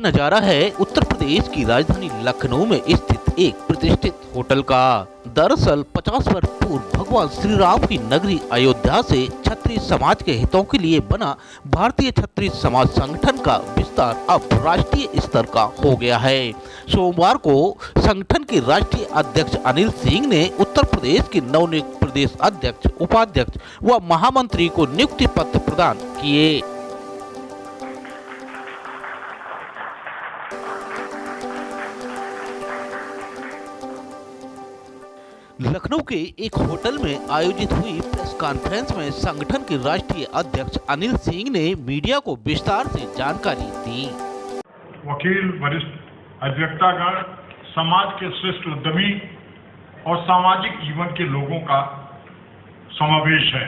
नजारा है उत्तर प्रदेश की राजधानी लखनऊ में स्थित एक प्रतिष्ठित होटल का। दरअसल 50 वर्ष पूर्व भगवान श्री राम की नगरी अयोध्या से क्षत्रिय समाज के हितों के लिए बना भारतीय क्षत्रिय समाज संगठन का विस्तार अब राष्ट्रीय स्तर का हो गया है। सोमवार को संगठन के राष्ट्रीय अध्यक्ष अनिल सिंह ने उत्तर प्रदेश के नवनियुक्त प्रदेश अध्यक्ष, उपाध्यक्ष व महामंत्री को नियुक्ति पत्र प्रदान किए। लखनऊ के एक होटल में आयोजित हुई प्रेस कॉन्फ्रेंस में संगठन के राष्ट्रीय अध्यक्ष अनिल सिंह ने मीडिया को विस्तार से जानकारी दी। वकील, वरिष्ठ अधिवक्तागण, समाज के श्रेष्ठ उद्यमी और सामाजिक जीवन के लोगों का समावेश है।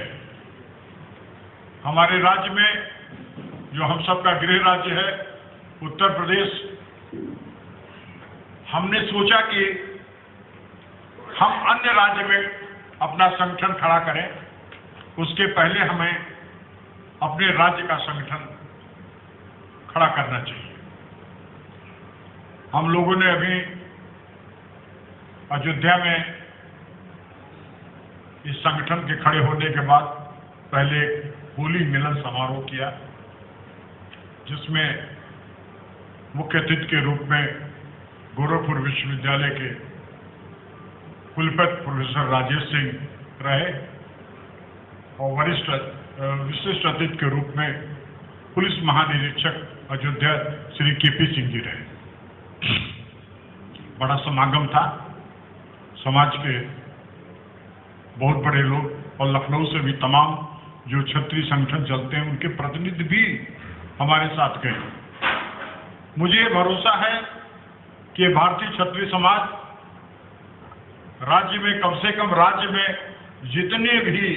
हमारे राज्य में जो हम सबका गृह राज्य है उत्तर प्रदेश, हमने सोचा कि हम अन्य राज्य में अपना संगठन खड़ा करें, उसके पहले हमें अपने राज्य का संगठन खड़ा करना चाहिए। हम लोगों ने अभी अयोध्या में इस संगठन के खड़े होने के बाद पहले होली मिलन समारोह किया, जिसमें मुख्य अतिथि के रूप में गोरखपुर विश्वविद्यालय के कुलपति प्रोफेसर राजेश सिंह रहे और विशिष्ट अतिथि के रूप में पुलिस महानिरीक्षक अयोध्या श्री केपी सिंह जी रहे। बड़ा समागम था, समाज के बहुत बड़े लोग और लखनऊ से भी तमाम जो क्षत्रिय संगठन चलते हैं उनके प्रतिनिधि भी हमारे साथ गए। मुझे भरोसा है कि भारतीय क्षत्रिय समाज राज्य में, कम से कम राज्य में जितने भी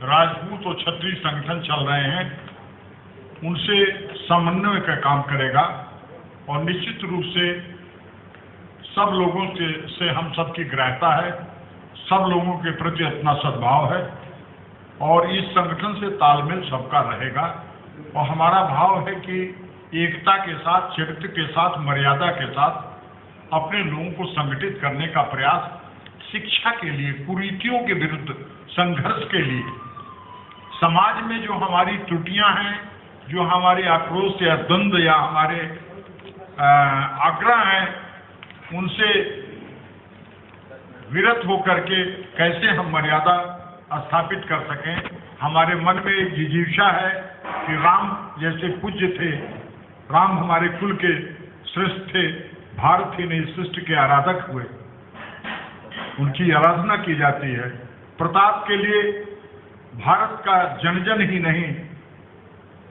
राजपूत और क्षत्रिय संगठन चल रहे हैं उनसे समन्वय का काम करेगा और निश्चित रूप से सब लोगों से हम सबकी ग्राह्यता है, सब लोगों के प्रति अपना सद्भाव है और इस संगठन से तालमेल सबका रहेगा। और हमारा भाव है कि एकता के साथ, चरित्र के साथ, मर्यादा के साथ अपने लोगों को संगठित करने का प्रयास, शिक्षा के लिए, कुरीतियों के विरुद्ध संघर्ष के लिए, समाज में जो हमारी त्रुटियां हैं, जो हमारे आक्रोश या द्वंद्व या हमारे आग्रह हैं, उनसे विरत होकर के कैसे हम मर्यादा स्थापित कर सकें। हमारे मन में एक जिजीविषा है कि राम जैसे पूज्य थे, राम हमारे कुल के श्रेष्ठ थे, भारत ही नहीं सृष्टि के आराधक हुए, उनकी आराधना की जाती है। प्रताप के लिए भारत का जन जन ही नहीं,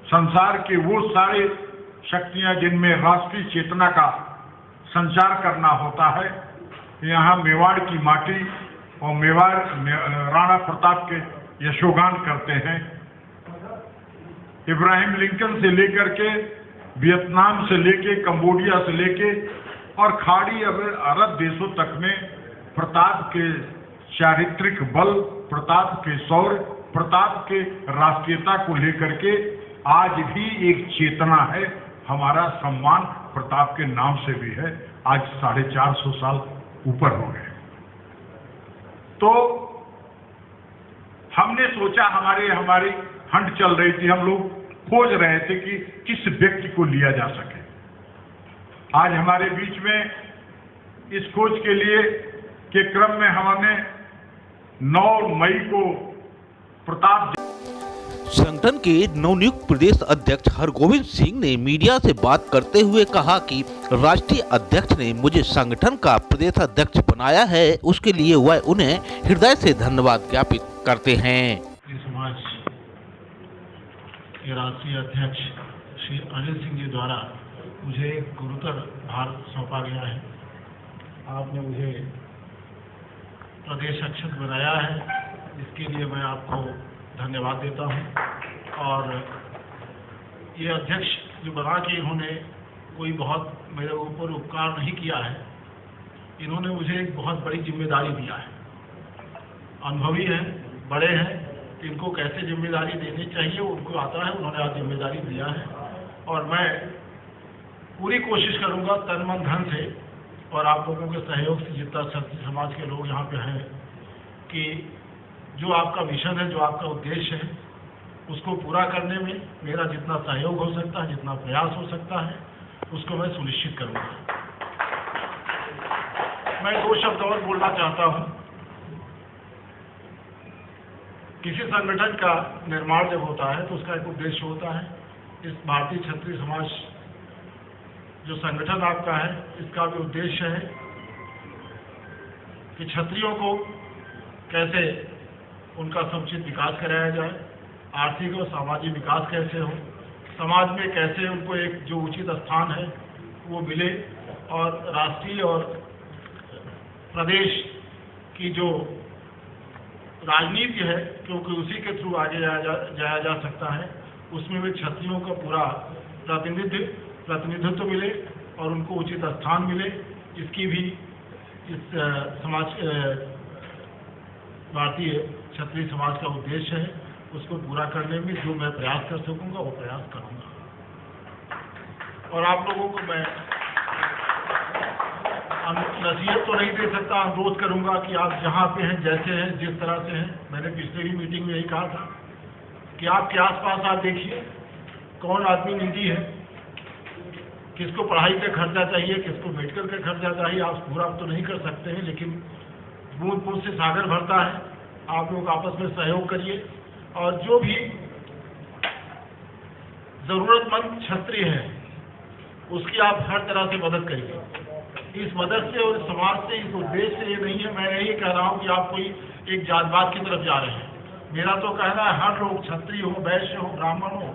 संसार के वो सारे शक्तियां जिनमें राष्ट्रीय चेतना का संचार करना होता है, यहाँ मेवाड़ की माटी और मेवाड़ राणा प्रताप के यशोगान करते हैं। इब्राहिम लिंकन से लेकर के, वियतनाम से लेके, कंबोडिया से लेके और खाड़ी अरब देशों तक में प्रताप के चारित्रिक बल, प्रताप के शौर्य, प्रताप के राष्ट्रीयता को लेकर के आज भी एक चेतना है। हमारा सम्मान प्रताप के नाम से भी है। आज 450 साल ऊपर हो गए। तो हमने सोचा, हमारी हंट चल रही थी, हम लोग खोज रहे थे कि किस व्यक्ति को लिया जा सके। आज हमारे बीच में इस खोज के लिए के क्रम में हमने 9 मई को प्रताप संगठन के नवनियुक्त प्रदेश अध्यक्ष हरगोविंद सिंह ने मीडिया से बात करते हुए कहा कि राष्ट्रीय अध्यक्ष ने मुझे संगठन का प्रदेश अध्यक्ष बनाया है, उसके लिए वह उन्हें हृदय से धन्यवाद ज्ञापित करते हैं। समाज के राष्ट्रीय अध्यक्ष श्री अनिल सिंह जी द्वारा मुझे एक गुरुतर भार सौंपा गया है। आपने मुझे प्रदेश अध्यक्ष बनाया है, इसके लिए मैं आपको धन्यवाद देता हूं। और ये अध्यक्ष जो बना के इन्होंने कोई बहुत मेरे ऊपर उपकार नहीं किया है, इन्होंने मुझे एक बहुत बड़ी जिम्मेदारी दिया है। अनुभवी हैं, बड़े हैं, इनको कैसे जिम्मेदारी देनी चाहिए उनको आता है, उन्होंने आज जिम्मेदारी दिया है और मैं पूरी कोशिश करूंगा तन मन धन से और आप लोगों के सहयोग से, जितना क्षत्रिय समाज के लोग यहाँ पे हैं, कि जो आपका मिशन है, जो आपका उद्देश्य है, उसको पूरा करने में मेरा जितना सहयोग हो सकता है, जितना प्रयास हो सकता है, उसको मैं सुनिश्चित करूंगा। मैं 2 शब्द और बोलना चाहता हूं। किसी संगठन का निर्माण जब होता है तो उसका एक उद्देश्य होता है। इस भारतीय क्षत्रिय समाज जो संगठन आपका है, इसका भी उद्देश्य है कि क्षत्रियों को कैसे उनका समुचित विकास कराया जाए, आर्थिक और सामाजिक विकास कैसे हो, समाज में कैसे उनको एक जो उचित स्थान है वो मिले, और राष्ट्रीय और प्रदेश की जो राजनीति है, क्योंकि उसी के थ्रू आगे जाया जा सकता है, उसमें भी क्षत्रियों का पूरा प्रतिनिधित्व मिले और उनको उचित स्थान मिले, इसकी भी इस समाज भारतीय क्षत्रिय समाज का उद्देश्य है। उसको पूरा करने में जो मैं प्रयास कर सकूंगा वो प्रयास करूंगा। और आप लोगों को मैं नसीहत तो नहीं दे सकता, अनुरोध करूंगा कि आप जहाँ पे हैं, जैसे हैं, जिस तरह से हैं, मैंने पिछले भी मीटिंग में यही कहा था कि आपके आसपास आप देखिए कौन आदमी निजी है, किसको पढ़ाई का खर्चा चाहिए, किसको मेडिकल का खर्चा चाहिए। आप पूरा तो नहीं कर सकते हैं, लेकिन बूंद बूंद से सागर भरता है। आप लोग आपस में सहयोग करिए और जो भी जरूरतमंद क्षत्रिय है उसकी आप हर तरह से मदद करिए। इस मदद से और समाज से, इस उद्देश्य से ये नहीं है, मैं यही कह रहा हूँ कि आप कोई एक जातवाद की तरफ जा रहे हैं। मेरा तो कहना है हर लोग, क्षत्रिय हो, वैश्य हो, ब्राह्मण हो,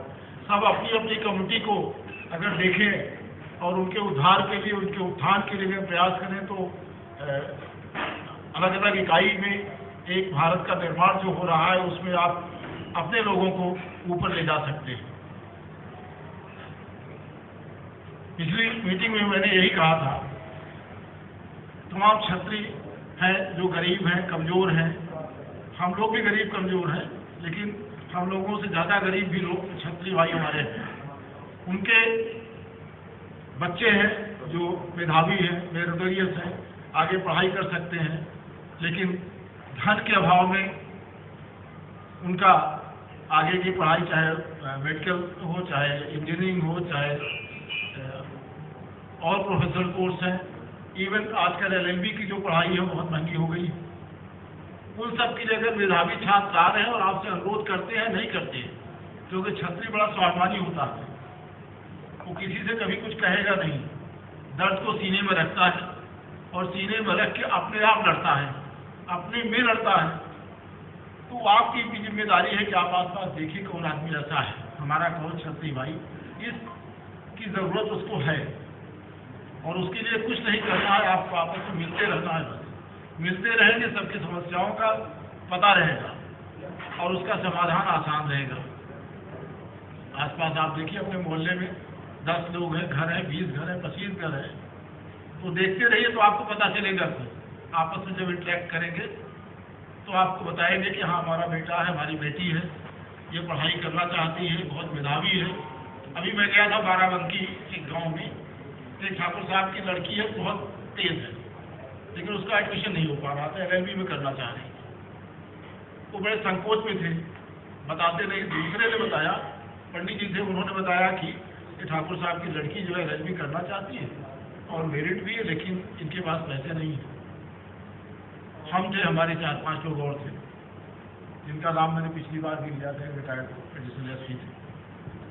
सब अपनी अपनी कम्युनिटी को अगर देखें और उनके उद्धार के लिए, उनके उत्थान के लिए प्रयास करें तो अलग अलग इकाई में एक भारत का निर्माण जो हो रहा है उसमें आप अपने लोगों को ऊपर ले जा सकते हैं। पिछली मीटिंग में मैंने यही कहा था, तमाम क्षत्रिय हैं जो गरीब हैं, कमजोर हैं, हम लोग भी गरीब कमजोर हैं, लेकिन हम लोगों से ज़्यादा गरीब भी लोग क्षत्रिय भाई हमारे हैं। उनके बच्चे हैं जो मेधावी हैं, मेरिटोरियस हैं, आगे पढ़ाई कर सकते हैं, लेकिन धन के अभाव में उनका आगे की पढ़ाई, चाहे मेडिकल हो, चाहे इंजीनियरिंग हो, चाहे और प्रोफेशनल कोर्स हैं, इवन आजकल LLB की जो पढ़ाई है बहुत महंगी हो गई। उन सब की जगह मेधावी छात्र आ रहे हैं और आपसे अनुरोध करते हैं, नहीं करते, क्योंकि क्षत्रिय बड़ा स्वाभिमानी होता है, वो किसी से कभी कुछ कहेगा नहीं, दर्द को सीने में रखता है और सीने में रख के अपने आप लड़ता है, अपने में लड़ता है। तो आपकी भी जिम्मेदारी है कि आप आसपास देखिए कौन आदमी ऐसा है, हमारा कौन क्षत्रिय भाई, इसकी जरूरत उसको है और उसके लिए कुछ नहीं करना है, आपको आपस में मिलते रहना है। बस मिलते रहेंगे, सबकी समस्याओं का पता रहेगा और उसका समाधान आसान रहेगा। आसपास आप देखिए अपने मोहल्ले में 10 लोग हैं, घर है, 20 घर है, 25 घर है, तो देखते रहिए तो आपको पता चलेगा। आपस में जब इंटरेक्ट करेंगे तो आपको बताएंगे कि हाँ हमारा बेटा है, हमारी बेटी है, ये पढ़ाई करना चाहती है, बहुत मेधावी है। अभी मैं गया था बाराबंकी एक गांव में, एक ठाकुर साहब की लड़की है, बहुत तेज है, लेकिन उसका एडमिशन नहीं हो पा रहा था, LLB में करना चाह रही। वो बड़े संकोच में थे, बताते नहीं। दूसरे ने बताया, पंडित जी थे, उन्होंने बताया कि ये ठाकुर साहब की लड़की जो है LLB करना चाहती है और मेरिट भी है, लेकिन इनके पास पैसे नहीं है। हम थे, हमारे 4-5 लोग और थे, जिनका नाम मैंने पिछली बार भी लिया था, रिटायर्ड एडिशनल एसपी थे।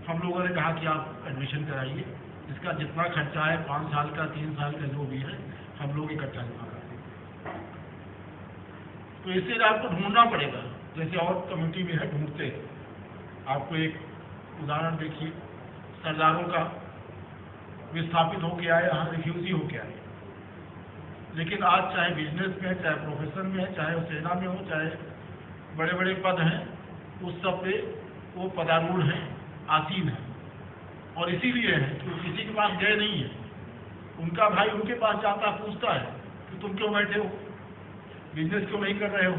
हम लोगों ने कहा कि आप एडमिशन कराइए, इसका जितना खर्चा है 5 साल का, 3 साल का जो भी है, हम लोग इकट्ठा जमा करेंगे। तो इससे आपको ढूंढना पड़ेगा, जैसे और कम्युनिटी में है, ढूंढते हैं। आपको एक उदाहरण देखिए, सरदारों का विस्थापित होके आए, यहाँ रिफ्यूजी होके आए, लेकिन आज चाहे बिजनेस में है, चाहे प्रोफेशन में है, चाहे वो सेना में हो, चाहे बड़े बड़े पद हैं, उस सब पे वो पदारूढ़ हैं, आसीन है। और इसीलिए है कि वो किसी के पास गए नहीं है, उनका भाई उनके पास जाता, पूछता है कि तुम क्यों बैठे हो, बिजनेस क्यों नहीं कर रहे हो।